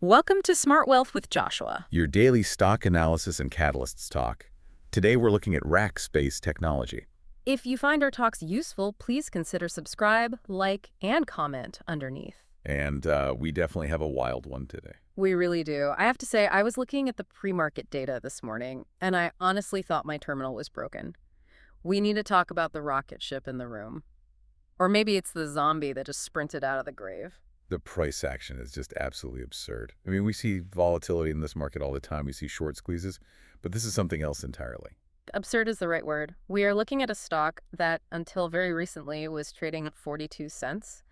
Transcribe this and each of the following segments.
Welcome to Smart Wealth with Joshua. Your daily stock analysis and catalysts talk. Today we're looking at Rackspace Technology. If you find our talks useful, please consider subscribe, like, and comment underneath. And we definitely have a wild one today. We really do. I have to say, I was looking at the pre-market data this morning, and I honestly thought my terminal was broken. We need to talk about the rocket ship in the room. Or maybe it's the zombie that just sprinted out of the grave. The price action is just absolutely absurd. I mean, we see volatility in this market all the time. We see short squeezes, but this is something else entirely. Absurd is the right word. We are looking at a stock that, until very recently, was trading at 42 cents.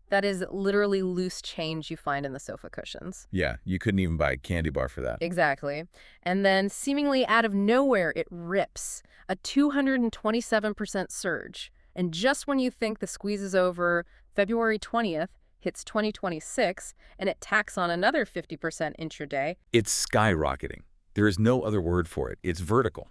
That is literally loose change you find in the sofa cushions. Yeah, you couldn't even buy a candy bar for that. Exactly. And then, seemingly out of nowhere, it rips a 227% surge. And just when you think the squeeze is over, February 20th, hits 2026, and it tacks on another 50% intraday. It's skyrocketing. There is no other word for it. It's vertical.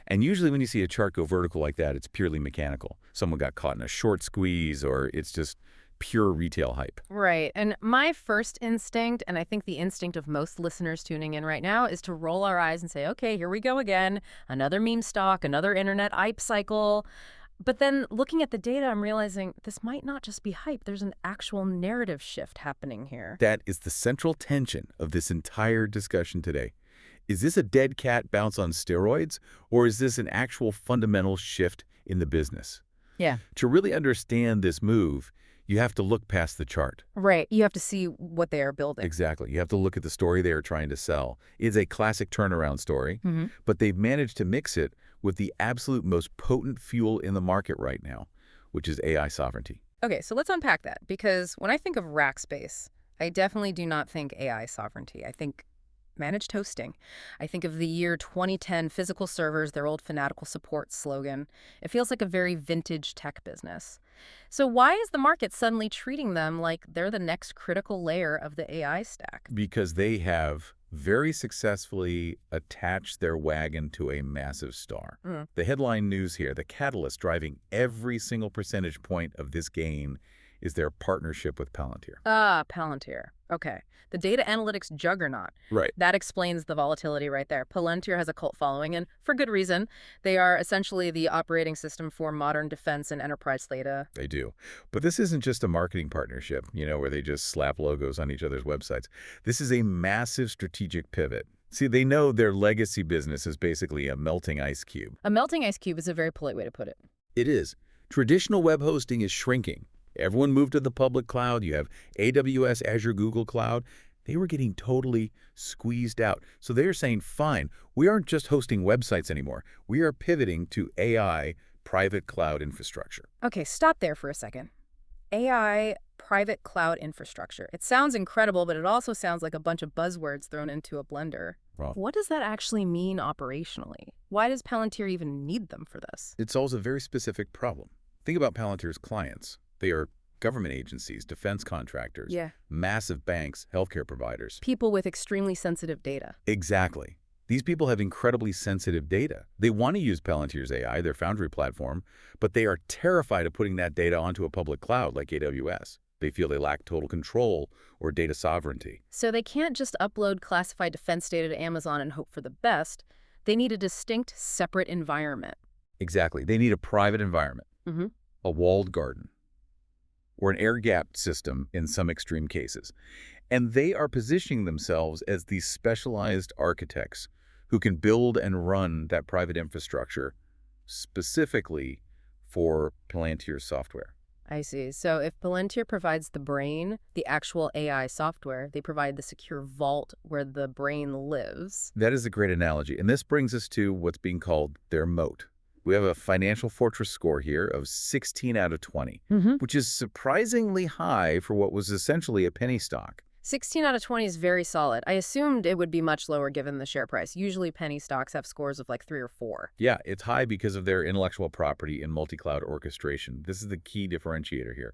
And usually when you see a chart go vertical like that, it's purely mechanical. Someone got caught in a short squeeze, or it's just pure retail hype. Right. And my first instinct, and I think the instinct of most listeners tuning in right now, is to roll our eyes and say, okay, here we go again. Another meme stock, another internet hype cycle. But then looking at the data, I'm realizing this might not just be hype. There's an actual narrative shift happening here. That is the central tension of this entire discussion today. Is this a dead cat bounce on steroids, or is this an actual fundamental shift in the business? Yeah. To really understand this move, you have to look past the chart. Right. You have to see what they are building. Exactly. You have to look at the story they are trying to sell. It's a classic turnaround story, but they've managed to mix it with the absolute most potent fuel in the market right now, which is AI sovereignty. Okay, so let's unpack that, because when I think of Rackspace, I definitely do not think AI sovereignty. I think managed hosting. I think of the year 2010 physical servers, their old fanatical support slogan. It feels like a very vintage tech business. So why is the market suddenly treating them like they're the next critical layer of the AI stack? Because they have very successfully attached their wagon to a massive star. The headline news here, the catalyst driving every single percentage point of this gain, is their partnership with Palantir. Palantir. Okay. The data analytics juggernaut. Right. That explains the volatility right there. Palantir has a cult following, and for good reason. They are essentially the operating system for modern defense and enterprise data. They do. But this isn't just a marketing partnership, where they just slap logos on each other's websites. This is a massive strategic pivot. See, they know their legacy business is basically a melting ice cube. A melting ice cube is a very polite way to put it. It is. Traditional web hosting is shrinking. Everyone moved to the public cloud. You have AWS, Azure, Google Cloud. They were getting totally squeezed out. So they're saying, fine, we aren't just hosting websites anymore. We are pivoting to AI private cloud infrastructure. Okay, stop there for a second. AI private cloud infrastructure. It sounds incredible, but it also sounds like a bunch of buzzwords thrown into a blender. Well, What does that actually mean operationally? Why does Palantir even need them for this? it solves a very specific problem. Think about Palantir's clients. They are government agencies, defense contractors, Yeah. massive banks, healthcare providers. People with extremely sensitive data. Exactly. These people have incredibly sensitive data. They want to use Palantir's AI, their Foundry platform, but they are terrified of putting that data onto a public cloud like AWS. They feel they lack total control or data sovereignty. So they can't just upload classified defense data to Amazon and hope for the best. They need a distinct, separate environment. Exactly. They need a private environment, Mm-hmm. a walled garden, or an air-gapped system in some extreme cases. And they are positioning themselves as these specialized architects who can build and run that private infrastructure specifically for Palantir software. I see. So if Palantir provides the brain, the actual AI software, they provide the secure vault where the brain lives. That is a great analogy. And this brings us to what's being called their moat. We have a financial fortress score here of 16 out of 20, which is surprisingly high for what was essentially a penny stock. 16 out of 20 is very solid. I assumed it would be much lower given the share price. Usually penny stocks have scores of like 3 or 4. Yeah, it's high because of their intellectual property and multi-cloud orchestration. This is the key differentiator here.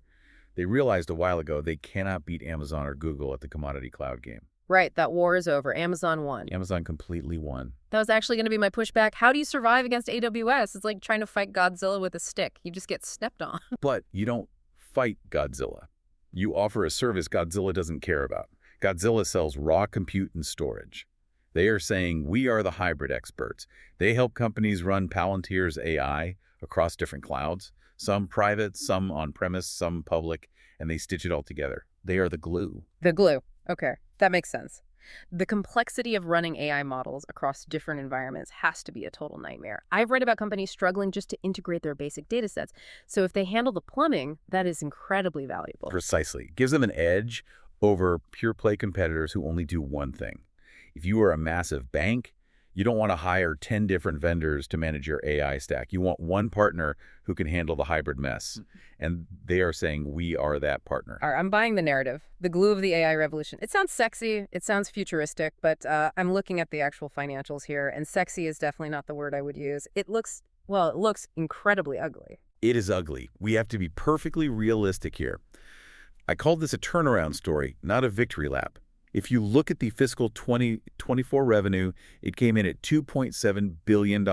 They realized a while ago they cannot beat Amazon or Google at the commodity cloud game. Right, that war is over. Amazon won. Amazon completely won. That was actually going to be my pushback. How do you survive against AWS? It's like trying to fight Godzilla with a stick. You just get stepped on. But you don't fight Godzilla. You offer a service Godzilla doesn't care about. Godzilla sells raw compute and storage. They are saying we are the hybrid experts. They help companies run Palantir's AI across different clouds, some private, some on-premise, some public, and they stitch it all together. They are the glue. The glue. Okay, that makes sense. The complexity of running AI models across different environments has to be a total nightmare. I've read about companies struggling just to integrate their basic data sets. So if they handle the plumbing, that is incredibly valuable. Precisely. Gives them an edge over pure-play competitors who only do one thing. If you are a massive bank, you don't want to hire 10 different vendors to manage your AI stack. You want one partner who can handle the hybrid mess. And they are saying we are that partner. All right, I'm buying the narrative, the glue of the AI revolution. It sounds sexy, it sounds futuristic, but I'm looking at the actual financials here, and sexy is definitely not the word I would use. It looks incredibly ugly. It is ugly. We have to be perfectly realistic here. I called this a turnaround story, not a victory lap. If you look at the fiscal 2024 revenue, it came in at $2.7 billion,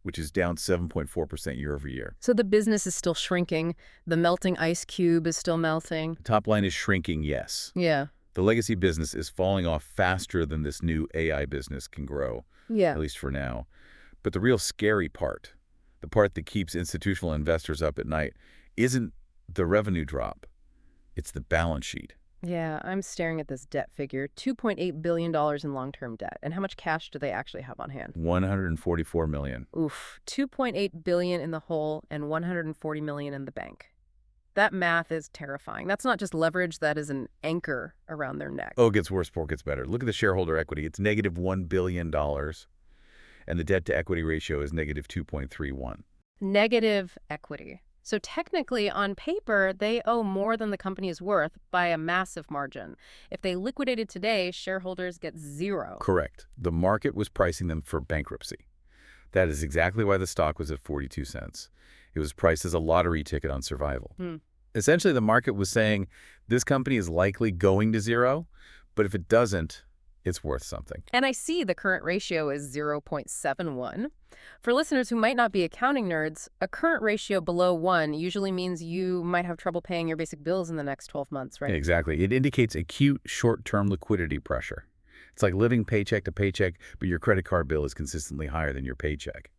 which is down 7.4% year over year. So the business is still shrinking. The melting ice cube is still melting. The top line is shrinking, yes. Yeah. The legacy business is falling off faster than this new AI business can grow, at least for now. But the real scary part, the part that keeps institutional investors up at night, isn't the revenue drop. It's the balance sheet. Yeah, I'm staring at this debt figure, $2.8 billion in long-term debt. And how much cash do they actually have on hand? $144 million. Oof, $2.8 billion in the hole and $140 million in the bank. That math is terrifying. That's not just leverage, that is an anchor around their neck. Oh, it gets worse before it gets better. Look at the shareholder equity. It's negative $1 billion. And the debt-to-equity ratio is negative 2.31. Negative equity. So technically, on paper, they owe more than the company is worth by a massive margin. If they liquidated today, shareholders get zero. Correct. The market was pricing them for bankruptcy. That is exactly why the stock was at 42 cents. It was priced as a lottery ticket on survival. Essentially, the market was saying this company is likely going to zero, but if it doesn't, it's worth something. And I see the current ratio is 0.71. For listeners who might not be accounting nerds, a current ratio below 1 usually means you might have trouble paying your basic bills in the next 12 months, right? Exactly. It indicates acute short-term liquidity pressure. It's like living paycheck to paycheck, but your credit card bill is consistently higher than your paycheck.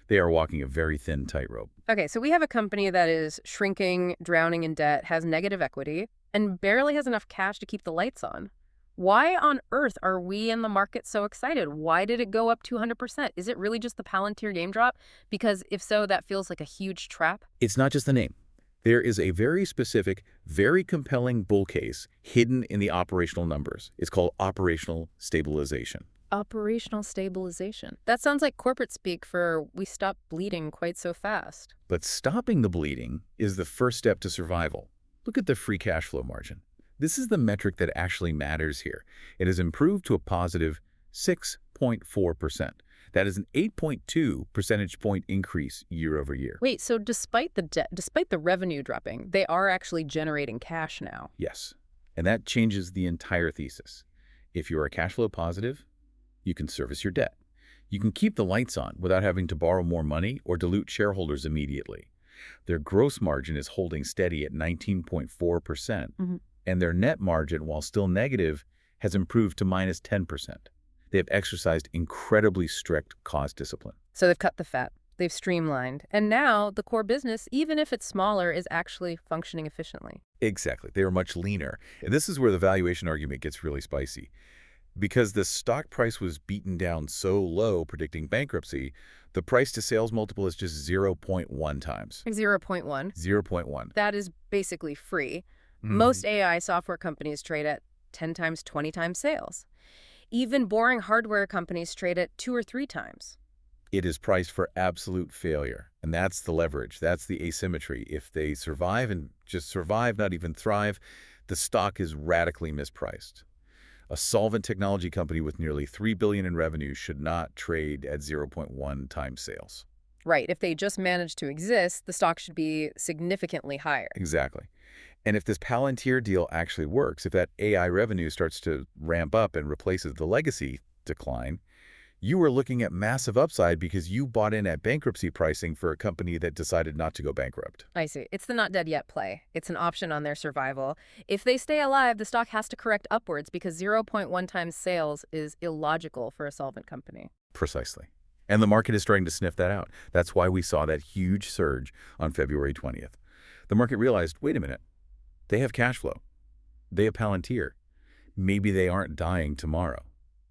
They are walking a very thin tightrope. Okay, so we have a company that is shrinking, drowning in debt, has negative equity, and barely has enough cash to keep the lights on. Why on earth are we in the market so excited? Why did it go up 200%? Is it really just the Palantir name drop? Because if so, that feels like a huge trap. It's not just the name. There is a very specific, very compelling bull case hidden in the operational numbers. It's called operational stabilization. Operational stabilization. That sounds like corporate speak for we stopped bleeding quite so fast. But stopping the bleeding is the first step to survival. Look at the free cash flow margin. This is the metric that actually matters here. It has improved to a positive 6.4%. That is an 8.2 percentage point increase year over year. Wait, so despite the debt, despite the revenue dropping, they are actually generating cash now? Yes, and that changes the entire thesis. If you are cash flow positive, you can service your debt. You can keep the lights on without having to borrow more money or dilute shareholders immediately. Their gross margin is holding steady at 19.4%. And their net margin, while still negative, has improved to minus 10%. They have exercised incredibly strict cost discipline. So they've cut the fat, they've streamlined, and now the core business, even if it's smaller, is actually functioning efficiently. Exactly. They are much leaner. And this is where the valuation argument gets really spicy. Because the stock price was beaten down so low, predicting bankruptcy, the price-to-sales multiple is just 0.1 times. 0.1? 0.1. That is basically free. Most AI software companies trade at 10 times, 20 times sales. Even boring hardware companies trade at 2 or 3 times. It is priced for absolute failure. And that's the leverage. That's the asymmetry. If they survive and just survive, not even thrive, the stock is radically mispriced. A solvent technology company with nearly $3 billion in revenue should not trade at 0.1 times sales. Right. If they just manage to exist, the stock should be significantly higher. Exactly. And if this Palantir deal actually works, if that AI revenue starts to ramp up and replaces the legacy decline, You were looking at massive upside because you bought in at bankruptcy pricing for a company that decided not to go bankrupt. I see. It's the not dead yet play. It's an option on their survival. If they stay alive, the stock has to correct upwards because zero point 0.1 times sales is illogical for a solvent company. Precisely. And the market is starting to sniff that out. That's why we saw that huge surge on February 20th. The market realized, wait a minute, they have cash flow. They have Palantir. Maybe they aren't dying tomorrow.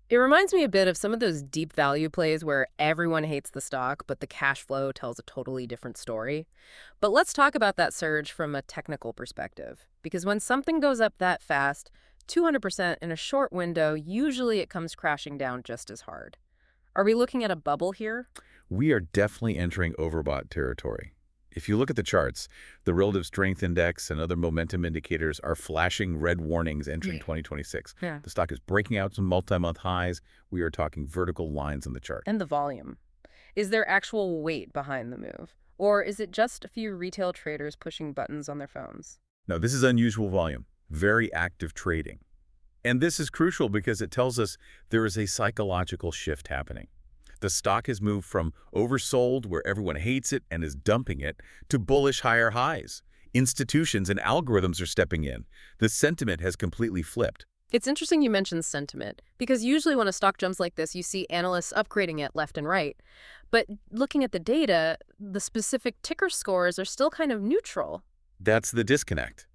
It reminds me a bit of some of those deep value plays where everyone hates the stock, but the cash flow tells a totally different story. But let's talk about that surge from a technical perspective. Because when something goes up that fast, 200% in a short window, usually it comes crashing down just as hard. Are we looking at a bubble here? We are definitely entering overbought territory. If you look at the charts, the relative strength index and other momentum indicators are flashing red warnings entering 2026. Yeah. The stock is breaking out some multi-month highs. We are talking vertical lines on the chart. And the volume. Is there actual weight behind the move? Or is it just a few retail traders pushing buttons on their phones? Now, this is unusual volume, very active trading. And this is crucial because it tells us there is a psychological shift happening. The stock has moved from oversold, where everyone hates it and is dumping it, to bullish higher highs. Institutions and algorithms are stepping in. The sentiment has completely flipped. It's interesting you mentioned sentiment, because usually when a stock jumps like this, you see analysts upgrading it left and right. But looking at the data, the specific ticker scores are still kind of neutral. That's the disconnect.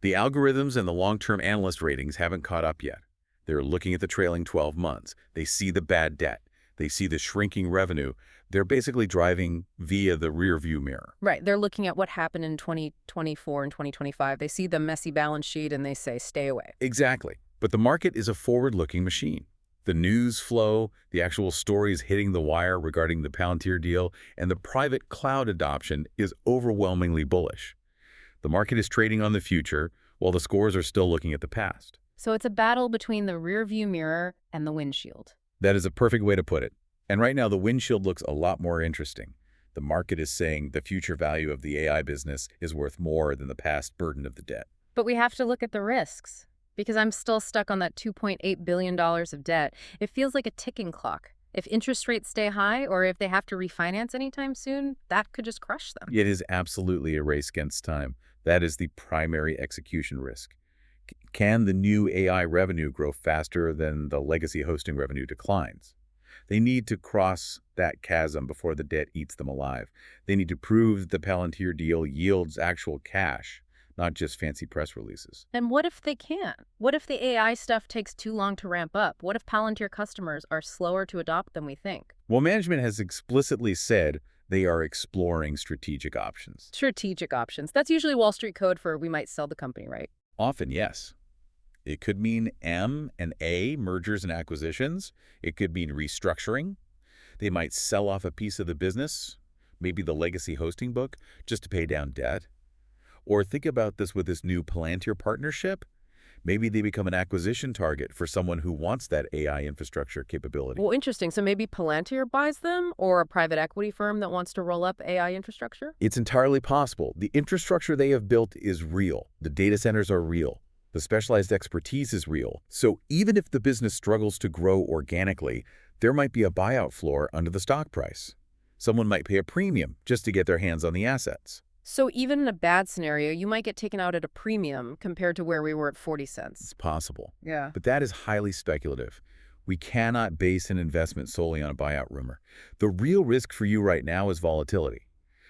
The algorithms and the long-term analyst ratings haven't caught up yet. They're looking at the trailing 12 months. They see the bad debt. They see the shrinking revenue. They're basically driving via the rear-view mirror. Right. They're looking at what happened in 2024 and 2025. They see the messy balance sheet and they say, stay away. Exactly. But the market is a forward-looking machine. The news flow, the actual stories hitting the wire regarding the Palantir deal, and the private cloud adoption is overwhelmingly bullish. The market is trading on the future, while the scores are still looking at the past. So it's a battle between the rear-view mirror and the windshield. That is a perfect way to put it. And right now, the windshield looks a lot more interesting. The market is saying the future value of the AI business is worth more than the past burden of the debt. But we have to look at the risks, because I'm still stuck on that $2.8 billion of debt. It feels like a ticking clock. If interest rates stay high or if they have to refinance anytime soon, that could just crush them. It is absolutely a race against time. That is the primary execution risk. Can the new AI revenue grow faster than the legacy hosting revenue declines? They need to cross that chasm before the debt eats them alive. They need to prove that the Palantir deal yields actual cash, not just fancy press releases. And what if they can't? What if the AI stuff takes too long to ramp up? What if Palantir customers are slower to adopt than we think? Well, management has explicitly said they are exploring strategic options. Strategic options. That's usually Wall Street code for we might sell the company, right? Often, yes. It could mean M&A, mergers and acquisitions. It could mean restructuring. They might sell off a piece of the business, maybe the legacy hosting book, just to pay down debt. Or think about this with this new Palantir partnership. Maybe they become an acquisition target for someone who wants that AI infrastructure capability. Well, interesting. So maybe Palantir buys them or a private equity firm that wants to roll up AI infrastructure? It's entirely possible. The infrastructure they have built is real. The data centers are real. The specialized expertise is real. So even if the business struggles to grow organically, there might be a buyout floor under the stock price. Someone might pay a premium just to get their hands on the assets. So even in a bad scenario, you might get taken out at a premium compared to where we were at 40 cents. It's possible. Yeah. But that is highly speculative. We cannot base an investment solely on a buyout rumor. The real risk for you right now is volatility.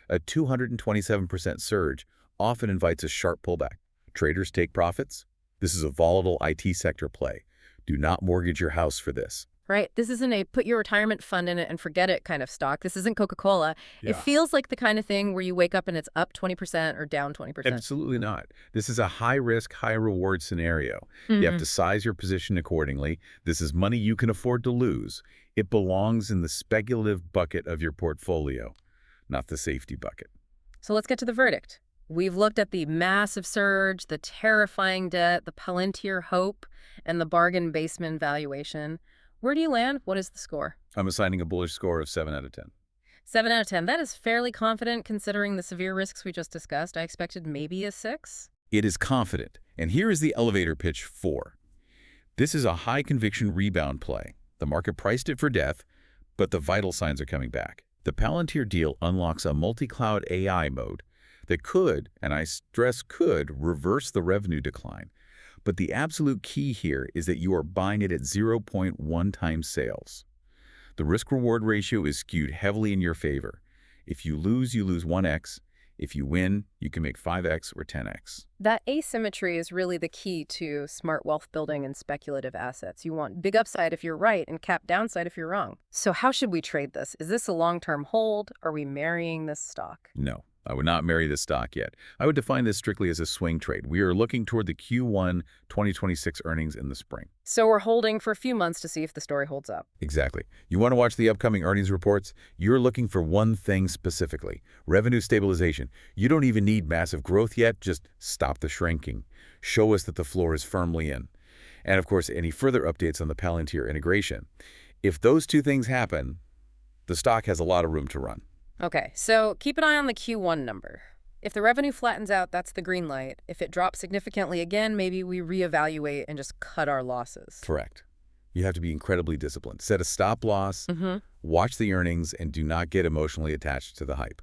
A 227% surge often invites a sharp pullback. Traders take profits. This is a volatile IT sector play. Do not mortgage your house for this. Right. This isn't a put your retirement fund in it and forget it kind of stock. This isn't Coca-Cola. Yeah. It feels like the kind of thing where you wake up and it's up 20% or down 20%. Absolutely not. This is a high-risk, high-reward scenario. You have to size your position accordingly. This is money you can afford to lose. It belongs in the speculative bucket of your portfolio, not the safety bucket. So let's get to the verdict. We've looked at the massive surge, the terrifying debt, the Palantir hope, and the bargain basement valuation. Where do you land? What is the score? I'm assigning a bullish score of 7 out of 10. 7 out of 10. That is fairly confident considering the severe risks we just discussed. I expected maybe a 6. It is confident. And here is the elevator pitch 4. This is a high-conviction rebound play. The market priced it for death, But the vital signs are coming back. The Palantir deal unlocks a multi-cloud AI mode that could, and I stress could, reverse the revenue decline. But the absolute key here is that you are buying it at 0.1 times sales. The risk-reward ratio is skewed heavily in your favor. If you lose 1x. If you win, you can make 5x or 10x. That asymmetry is really the key to smart wealth building and speculative assets. You want big upside if you're right and cap downside if you're wrong. So how should we trade this? Is this a long-term hold? Are we marrying this stock? No, I would not marry this stock yet. I would define this strictly as a swing trade. We are looking toward the Q1 2026 earnings in the spring. So we're holding for a few months to see if the story holds up. Exactly. You want to watch the upcoming earnings reports? You're looking for one thing specifically: revenue stabilization. You don't even need massive growth yet. Just stop the shrinking. Show us that the floor is firmly in. And of course, any further updates on the Palantir integration. If those two things happen, the stock has a lot of room to run. Okay, so keep an eye on the Q1 number. If the revenue flattens out, that's the green light. If it drops significantly again, maybe we reevaluate and just cut our losses. Correct. You have to be incredibly disciplined. Set a stop loss, watch the earnings, and do not get emotionally attached to the hype.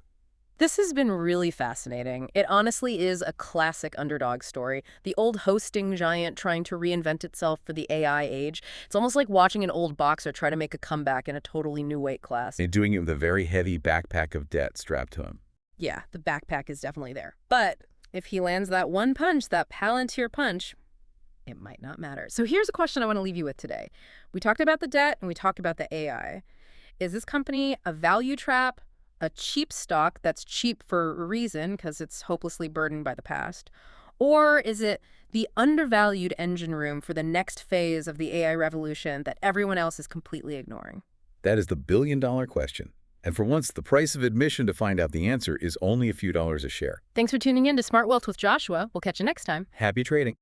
This has been really fascinating. It honestly is a classic underdog story. The old hosting giant trying to reinvent itself for the AI age. It's almost like watching an old boxer try to make a comeback in a totally new weight class. And doing it with a very heavy backpack of debt strapped to him. Yeah, the backpack is definitely there. But if he lands that one punch, that Palantir punch, it might not matter. So here's a question I want to leave you with today. We talked about the debt and we talked about the AI. Is this company a value trap? A cheap stock that's cheap for a reason because it's hopelessly burdened by the past? Or is it the undervalued engine room for the next phase of the AI revolution that everyone else is completely ignoring? That is the billion-dollar question. And for once, the price of admission to find out the answer is only a few dollars a share. Thanks for tuning in to Smart Wealth with Joshua. We'll catch you next time. Happy trading.